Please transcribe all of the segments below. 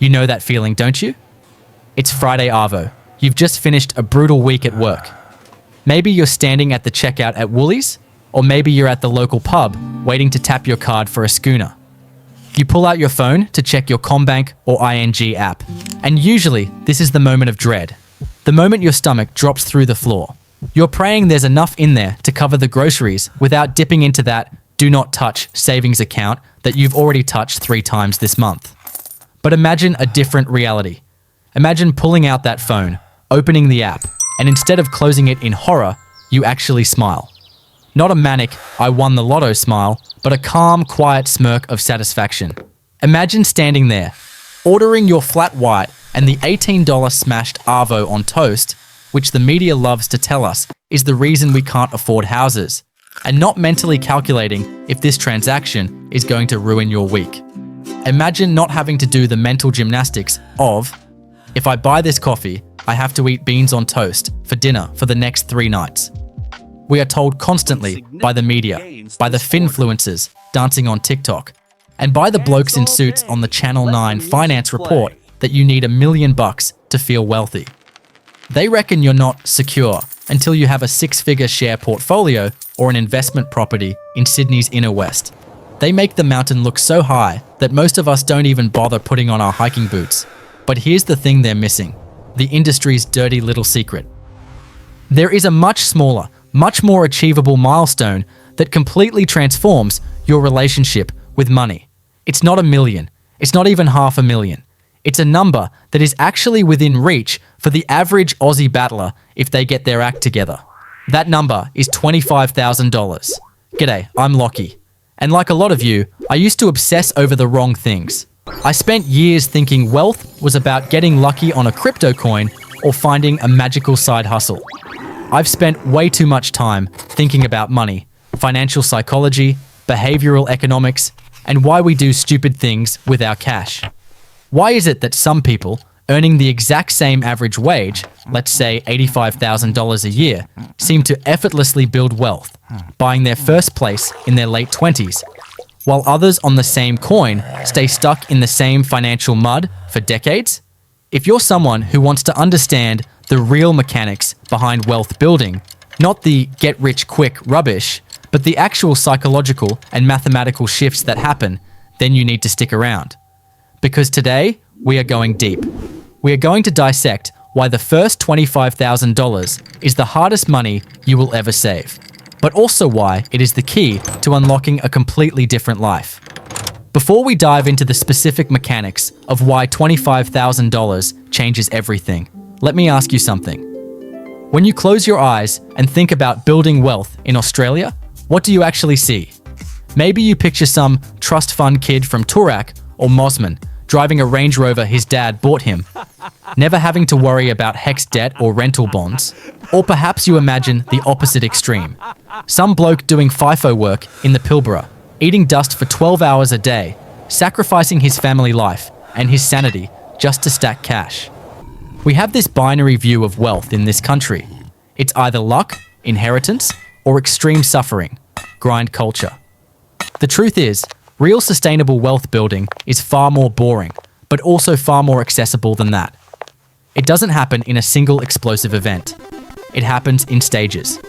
You know that feeling, don't you? It's Friday Arvo. You've just finished a brutal week at work. Maybe you're standing at the checkout at Woolies, or maybe you're at the local pub waiting to tap your card for a schooner. You pull out your phone to check your CommBank or ING app, and usually this is the moment of dread. The moment your stomach drops through the floor. You're praying there's enough in there to cover the groceries without dipping into that do not touch savings account that you've already touched 3 times this month. But imagine a different reality. Imagine pulling out that phone, opening the app, and instead of closing it in horror, you actually smile. Not a manic, I won the lotto smile, but a calm, quiet smirk of satisfaction. Imagine standing there, ordering your flat white and the $18 smashed Arvo on toast, which the media loves to tell us is the reason we can't afford houses, and not mentally calculating if this transaction is going to ruin your week. Imagine not having to do the mental gymnastics of, if I buy this coffee, I have to eat beans on toast for dinner for the next 3 nights. We are told constantly by the media, by the finfluencers dancing on TikTok, and by the blokes in suits on the Channel 9 finance report that you need $1 million to feel wealthy. They reckon you're not secure until you have a 6-figure share portfolio or an investment property in Sydney's inner west. They make the mountain look so high that most of us don't even bother putting on our hiking boots. But here's the thing they're missing, the industry's dirty little secret. There is a much smaller, much more achievable milestone that completely transforms your relationship with money. It's not $1 million. It's not even $500,000. It's a number that is actually within reach for the average Aussie battler if they get their act together. That number is $25,000. G'day, I'm Lachie. And like a lot of you, I used to obsess over the wrong things. I spent years thinking wealth was about getting lucky on a crypto coin or finding a magical side hustle. I've spent way too much time thinking about money, financial psychology, behavioral economics, and why we do stupid things with our cash. Why is it that some people earning the exact same average wage, let's say $85,000 a year, seem to effortlessly build wealth, buying their first place in their late 20s, while others on the same coin stay stuck in the same financial mud for decades? If you're someone who wants to understand the real mechanics behind wealth building, not the get-rich-quick rubbish, but the actual psychological and mathematical shifts that happen, then you need to stick around. Because today, we are going deep. We are going to dissect why the first $25,000 is the hardest money you will ever save, but also why it is the key to unlocking a completely different life. Before we dive into the specific mechanics of why $25,000 changes everything, let me ask you something. When you close your eyes and think about building wealth in Australia, what do you actually see? Maybe you picture some trust fund kid from Toorak or Mosman driving a Range Rover his dad bought him, never having to worry about HEX debt or rental bonds. Or perhaps you imagine the opposite extreme. Some bloke doing FIFO work in the Pilbara, eating dust for 12 hours a day, sacrificing his family life and his sanity just to stack cash. We have this binary view of wealth in this country. It's either luck, inheritance, or extreme suffering, grind culture. The truth is, real sustainable wealth building is far more boring, but also far more accessible than that. It doesn't happen in a single explosive event. It happens in stages.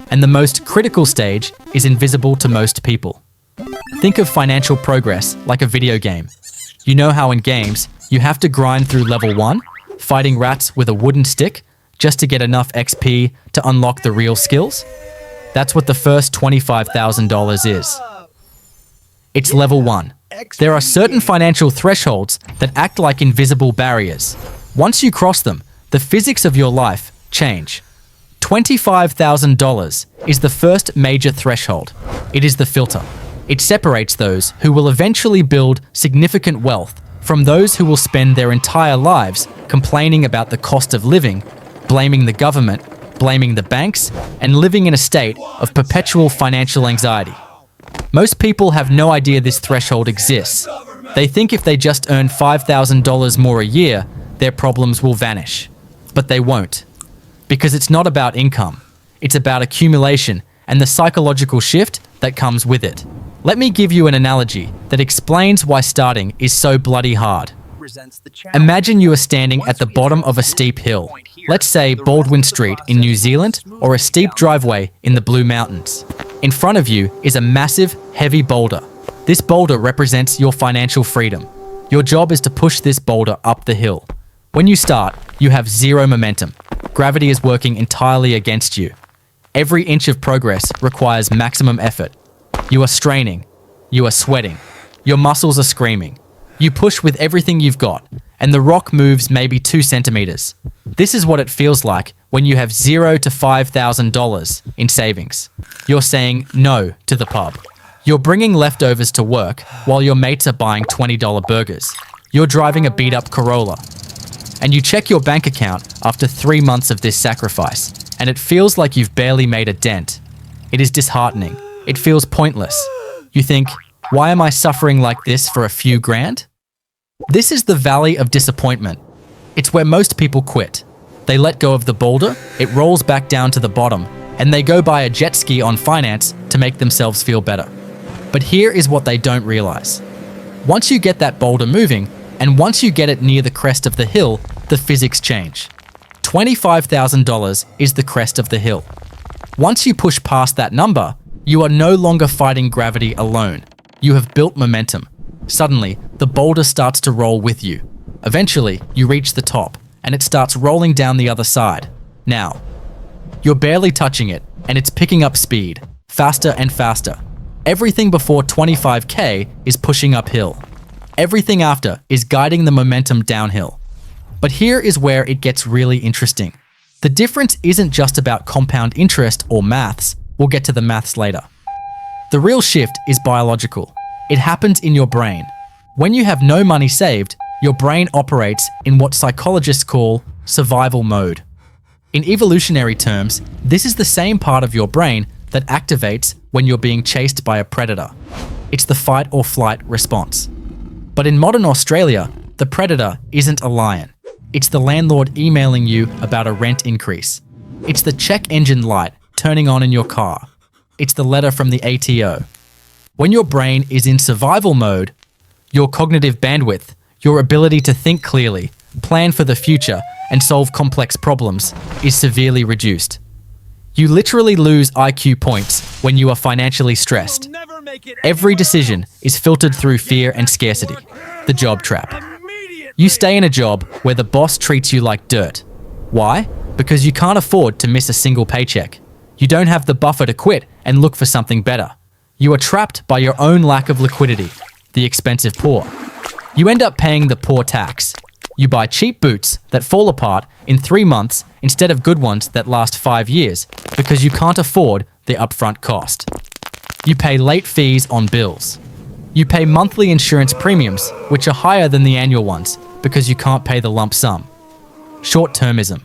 And the most critical stage is invisible to most people. Think of financial progress like a video game. You know how in games, you have to grind through level 1, fighting rats with a wooden stick, just to get enough XP to unlock the real skills? That's what the first $25,000 is. It's level 1. There are certain financial thresholds that act like invisible barriers. Once you cross them, the physics of your life change. $25,000 is the first major threshold. It is the filter. It separates those who will eventually build significant wealth from those who will spend their entire lives complaining about the cost of living, blaming the government, blaming the banks, and living in a state of perpetual financial anxiety. Most people have no idea this threshold exists. They think if they just earn $5,000 more a year, their problems will vanish. But they won't. Because it's not about income. It's about accumulation and the psychological shift that comes with it. Let me give you an analogy that explains why starting is so bloody hard. Imagine you are standing at the bottom of a steep hill, let's say Baldwin Street in New Zealand or a steep driveway in the Blue Mountains. In front of you is a massive, heavy boulder. This boulder represents your financial freedom. Your job is to push this boulder up the hill. When you start, you have zero momentum. Gravity is working entirely against you. Every inch of progress requires maximum effort. You are straining. You are sweating. Your muscles are screaming. You push with everything you've got, and the rock moves maybe 2 centimeters. This is what it feels like when you have $0 to $5,000 in savings. You're saying no to the pub. You're bringing leftovers to work while your mates are buying $20 burgers. You're driving a beat-up Corolla. And you check your bank account after 3 months of this sacrifice, and it feels like you've barely made a dent. It is disheartening. It feels pointless. You think, why am I suffering like this for a few grand? This is the valley of disappointment. It's where most people quit. They let go of the boulder, it rolls back down to the bottom, and they go buy a jet ski on finance to make themselves feel better. But here is what they don't realize. Once you get that boulder moving, and once you get it near the crest of the hill, the physics change. $25,000 is the crest of the hill. Once you push past that number, you are no longer fighting gravity alone. You have built momentum. Suddenly, the boulder starts to roll with you. Eventually, you reach the top, and it starts rolling down the other side. Now, you're barely touching it, and it's picking up speed, faster and faster. Everything before 25K is pushing uphill. Everything after is guiding the momentum downhill. But here is where it gets really interesting. The difference isn't just about compound interest or maths. We'll get to the maths later. The real shift is biological. It happens in your brain. When you have no money saved, your brain operates in what psychologists call survival mode. In evolutionary terms, this is the same part of your brain that activates when you're being chased by a predator. It's the fight or flight response. But in modern Australia, the predator isn't a lion. It's the landlord emailing you about a rent increase. It's the check engine light turning on in your car. It's the letter from the ATO. When your brain is in survival mode, your cognitive bandwidth, your ability to think clearly, plan for the future, and solve complex problems is severely reduced. You literally lose IQ points when you are financially stressed. Every decision is filtered through fear and scarcity, the job trap. You stay in a job where the boss treats you like dirt. Why? Because you can't afford to miss a single paycheck. You don't have the buffer to quit and look for something better. You are trapped by your own lack of liquidity, the expensive poor. You end up paying the poor tax. You buy cheap boots that fall apart in 3 months instead of good ones that last 5 years because you can't afford the upfront cost. You pay late fees on bills. You pay monthly insurance premiums, which are higher than the annual ones because you can't pay the lump sum. Short-termism.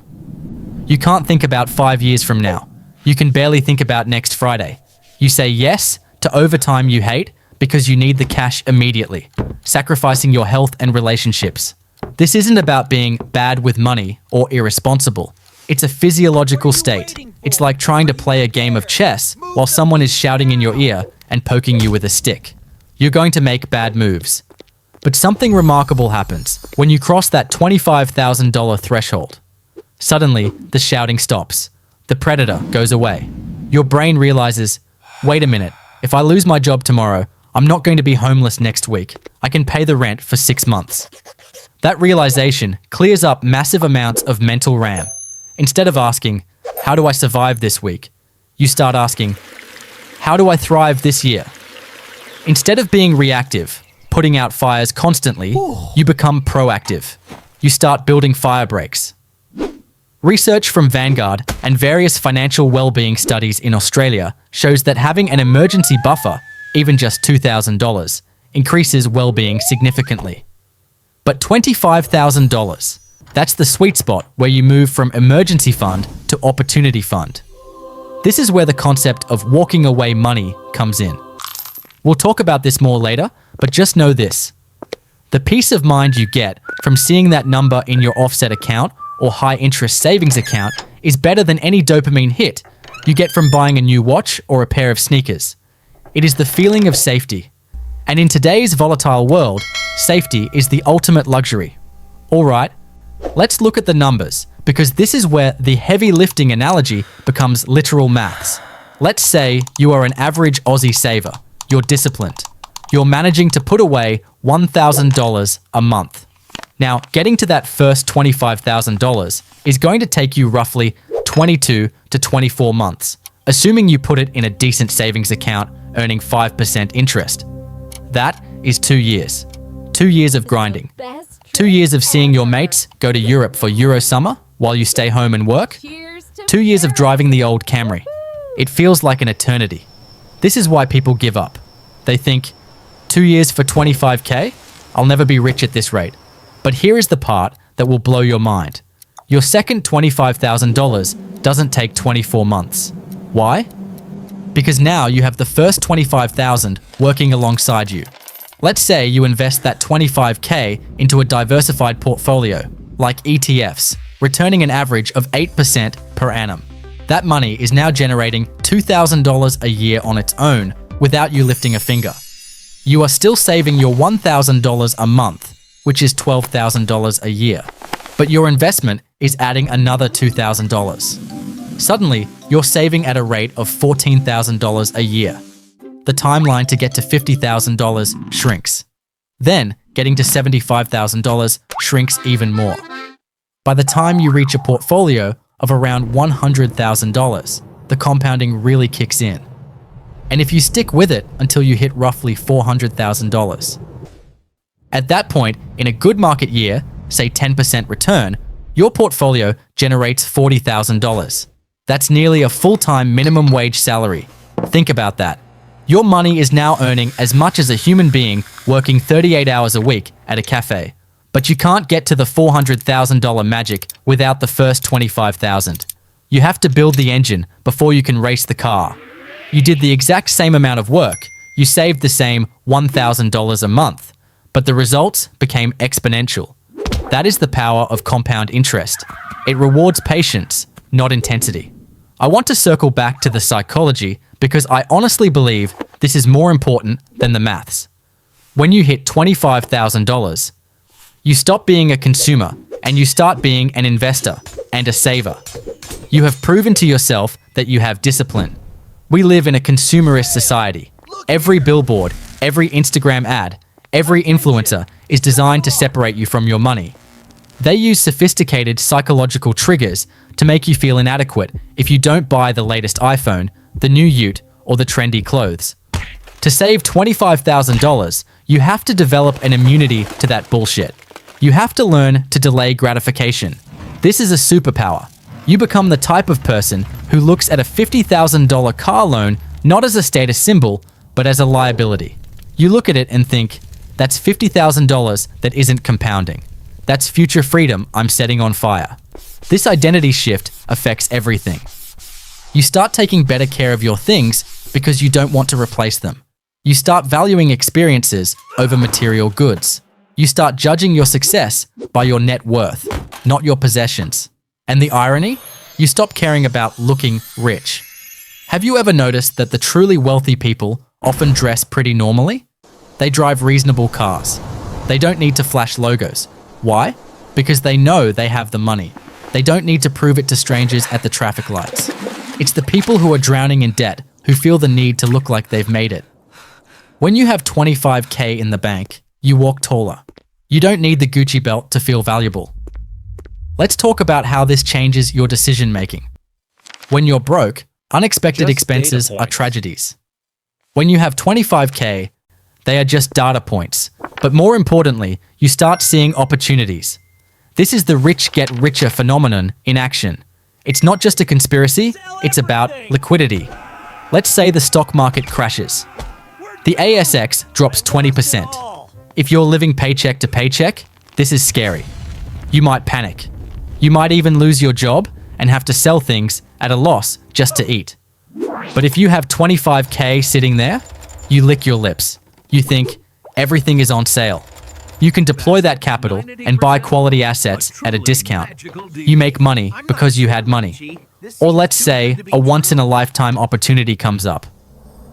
You can't think about 5 years from now. You can barely think about next Friday. You say yes to overtime you hate because you need the cash immediately, sacrificing your health and relationships. This isn't about being bad with money or irresponsible. It's a physiological state. It's like trying to play a game of chess while someone is shouting in your ear and poking you with a stick. You're going to make bad moves. But something remarkable happens when you cross that $25,000 threshold. Suddenly, the shouting stops. The predator goes away. Your brain realizes, wait a minute, if I lose my job tomorrow, I'm not going to be homeless next week. I can pay the rent for 6 months. That realization clears up massive amounts of mental RAM. Instead of asking, how do I survive this week? You start asking, how do I thrive this year? Instead of being reactive, putting out fires constantly, you become proactive. You start building fire breaks. Research from Vanguard and various financial well-being studies in Australia shows that having an emergency buffer, even just $2,000, increases well-being significantly. But $25,000, that's the sweet spot where you move from emergency fund to opportunity fund. This is where the concept of walking away money comes in. We'll talk about this more later, but just know this. The peace of mind you get from seeing that number in your offset account or high-interest savings account is better than any dopamine hit you get from buying a new watch or a pair of sneakers. It is the feeling of safety. And in today's volatile world, safety is the ultimate luxury. All right, let's look at the numbers, because this is where the heavy lifting analogy becomes literal maths. Let's say you are an average Aussie saver. You're disciplined. You're managing to put away $1,000 a month. Now, getting to that first $25,000 is going to take you roughly 22 to 24 months, assuming you put it in a decent savings account earning 5% interest. That is 2 years. 2 years of grinding. 2 years of seeing your mates go to Europe for Euro summer while you stay home and work. 2 years of driving the old Camry. It feels like an eternity. This is why people give up. They think, 2 years for 25K? I'll never be rich at this rate. But here is the part that will blow your mind. Your second $25,000 doesn't take 24 months. Why? Because now you have the first $25,000 working alongside you. Let's say you invest that $25K into a diversified portfolio, like ETFs, returning an average of 8% per annum. That money is now generating $2,000 a year on its own without you lifting a finger. You are still saving your $1,000 a month, which is $12,000 a year, but your investment is adding another $2,000. Suddenly, you're saving at a rate of $14,000 a year. The timeline to get to $50,000 shrinks. Then, getting to $75,000 shrinks even more. By the time you reach a portfolio of around $100,000, the compounding really kicks in. And if you stick with it until you hit roughly $400,000. At that point, in a good market year, say 10% return, your portfolio generates $40,000. That's nearly a full-time minimum wage salary. Think about that. Your money is now earning as much as a human being working 38 hours a week at a cafe. But you can't get to the $400,000 magic without the first $25,000. You have to build the engine before you can race the car. You did the exact same amount of work. You saved the same $1,000 a month. But the results became exponential. That is the power of compound interest. It rewards patience, not intensity. I want to circle back to the psychology because I honestly believe this is more important than the maths. When you hit $25,000, you stop being a consumer and you start being an investor and a saver. You have proven to yourself that you have discipline. We live in a consumerist society. Every billboard, every Instagram ad, every influencer is designed to separate you from your money. They use sophisticated psychological triggers to make you feel inadequate if you don't buy the latest iPhone, the new ute, or the trendy clothes. To save $25,000, you have to develop an immunity to that bullshit. You have to learn to delay gratification. This is a superpower. You become the type of person who looks at a $50,000 car loan not as a status symbol, but as a liability. You look at it and think, that's $50,000 that isn't compounding. That's future freedom I'm setting on fire. This identity shift affects everything. You start taking better care of your things because you don't want to replace them. You start valuing experiences over material goods. You start judging your success by your net worth, not your possessions. And the irony? You stop caring about looking rich. Have you ever noticed that the truly wealthy people often dress pretty normally? They drive reasonable cars. They don't need to flash logos. Why? Because they know they have the money. They don't need to prove it to strangers at the traffic lights. It's the people who are drowning in debt who feel the need to look like they've made it. When you have $25K in the bank, you walk taller. You don't need the Gucci belt to feel valuable. Let's talk about how this changes your decision making. When you're broke, unexpected expenses are tragedies. When you have $25K, they are just data points. But more importantly, you start seeing opportunities. This is the rich get richer phenomenon in action. It's not just a conspiracy, it's about liquidity. Let's say the stock market crashes. The ASX drops 20%. If you're living paycheck to paycheck, this is scary. You might panic. You might even lose your job and have to sell things at a loss just to eat. But if you have $25K sitting there, you lick your lips. You think, everything is on sale. You can deploy that capital and buy quality assets at a discount. You make money because you had money. Or let's say a once-in-a-lifetime opportunity comes up.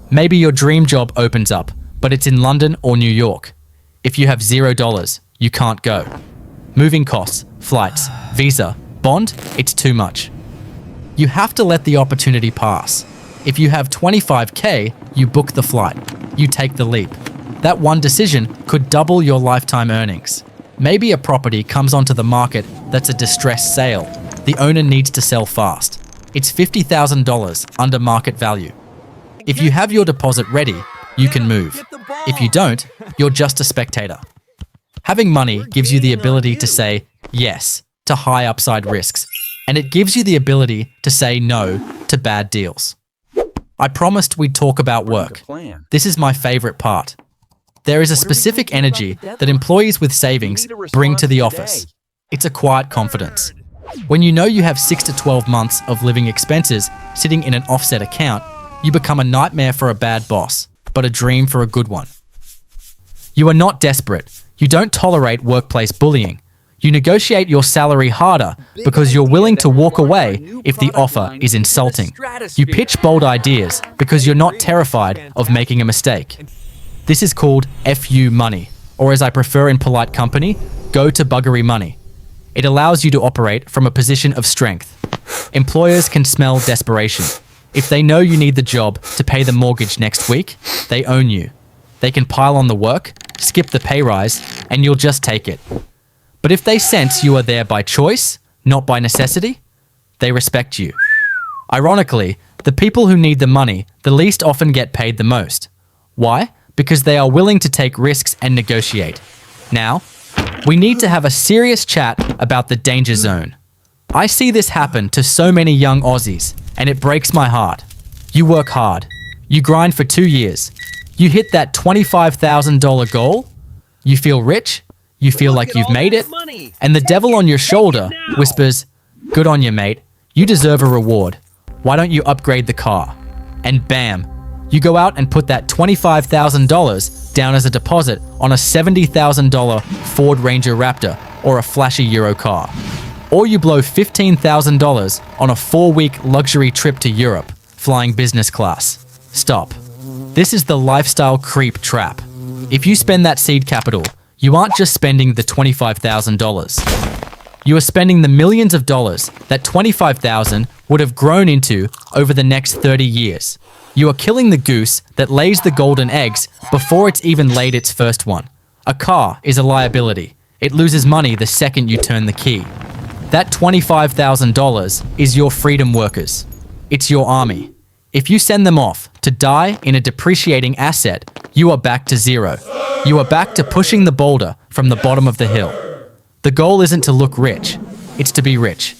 Maybe your dream job opens up, but it's in London or New York. If you have $0, you can't go. Moving costs, flights, visa, bond, it's too much. You have to let the opportunity pass. If you have 25K, you book the flight. You take the leap. That one decision could double your lifetime earnings. Maybe a property comes onto the market that's a distressed sale. The owner needs to sell fast. It's $50,000 under market value. If you have your deposit ready, you can move. If you don't, you're just a spectator. Having money gives you the ability to say yes to high upside risks, and it gives you the ability to say no to bad deals. I promised we'd talk about work. This is my favorite part. There is a specific energy that employees with savings bring to the office. It's a quiet confidence. When you know you have 6 to 12 months of living expenses sitting in an offset account, you become a nightmare for a bad boss, but a dream for a good one. You are not desperate. You don't tolerate workplace bullying. You negotiate your salary harder because you're willing to walk away if the offer is insulting. You pitch bold ideas because you're not terrified of making a mistake. This is called FU money, or as I prefer in polite company, go to Buggery money. It allows you to operate from a position of strength. Employers can smell desperation. If they know you need the job to pay the mortgage next week, they own you. They can pile on the work, skip the pay rise, and you'll just take it. But if they sense you are there by choice, not by necessity, they respect you. Ironically, the people who need the money the least often get paid the most. Why? Because they are willing to take risks and negotiate. Now, we need to have a serious chat about the danger zone. I see this happen to so many young Aussies, and it breaks my heart. You work hard. You grind for 2 years. You hit that $25,000 goal. You feel rich. You feel like you've made it. And the devil on your shoulder whispers, "Good on you, mate. You deserve a reward. Why don't you upgrade the car?" And bam, you go out and put that $25,000 down as a deposit on a $70,000 Ford Ranger Raptor or a flashy Euro car. Or you blow $15,000 on a 4-week luxury trip to Europe, flying business class. Stop. This is the lifestyle creep trap. If you spend that seed capital, you aren't just spending the $25,000. You are spending the millions of dollars that $25,000 would have grown into over the next 30 years. You are killing the goose that lays the golden eggs before it's even laid its first one. A car is a liability. It loses money the second you turn the key. That $25,000 is your freedom workers. It's your army. If you send them off to die in a depreciating asset, you are back to zero. You are back to pushing the boulder from the bottom of the hill. The goal isn't to look rich, it's to be rich.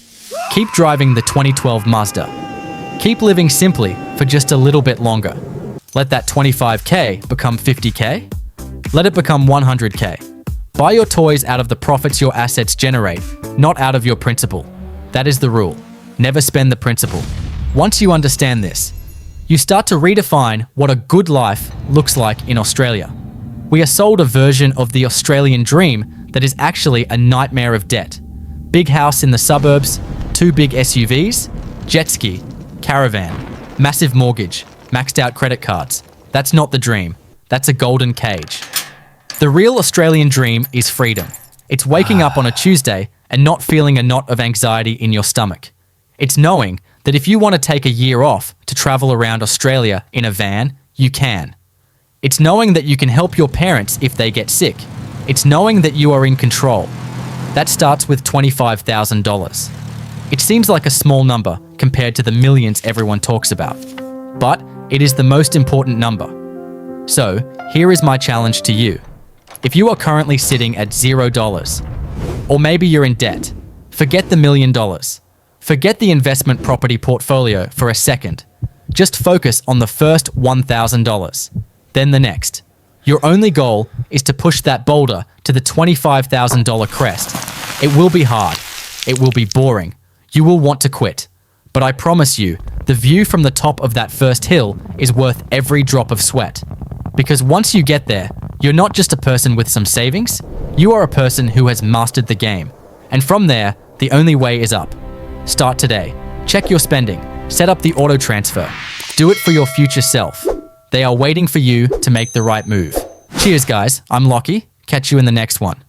Keep driving the 2012 Mazda. Keep living simply for just a little bit longer. Let that 25K become 50K. Let it become 100K. Buy your toys out of the profits your assets generate, not out of your principal. That is the rule. Never spend the principal. Once you understand this, you start to redefine what a good life looks like in Australia. We are sold a version of the Australian dream that is actually a nightmare of debt. Big house in the suburbs, 2 big SUVs, jet ski, caravan, massive mortgage, maxed out credit cards. That's not the dream. That's a golden cage. The real Australian dream is freedom. It's waking up on a Tuesday and not feeling a knot of anxiety in your stomach. It's knowing that if you want to take a year off to travel around Australia in a van, you can. It's knowing that you can help your parents if they get sick. It's knowing that you are in control. That starts with $25,000. It seems like a small number compared to the millions everyone talks about, but it is the most important number. So, here is my challenge to you. If you are currently sitting at $0, or maybe you're in debt, forget the $1 million. Forget the investment property portfolio for a second. Just focus on the first $1,000, then the next. Your only goal is to push that boulder to the $25,000 crest. It will be hard. It will be boring. You will want to quit. But I promise you, the view from the top of that first hill is worth every drop of sweat. Because once you get there, you're not just a person with some savings, you are a person who has mastered the game. And from there, the only way is up. Start today. Check your spending. Set up the auto transfer. Do it for your future self. They are waiting for you to make the right move. Cheers, guys. I'm Lachie. Catch you in the next one.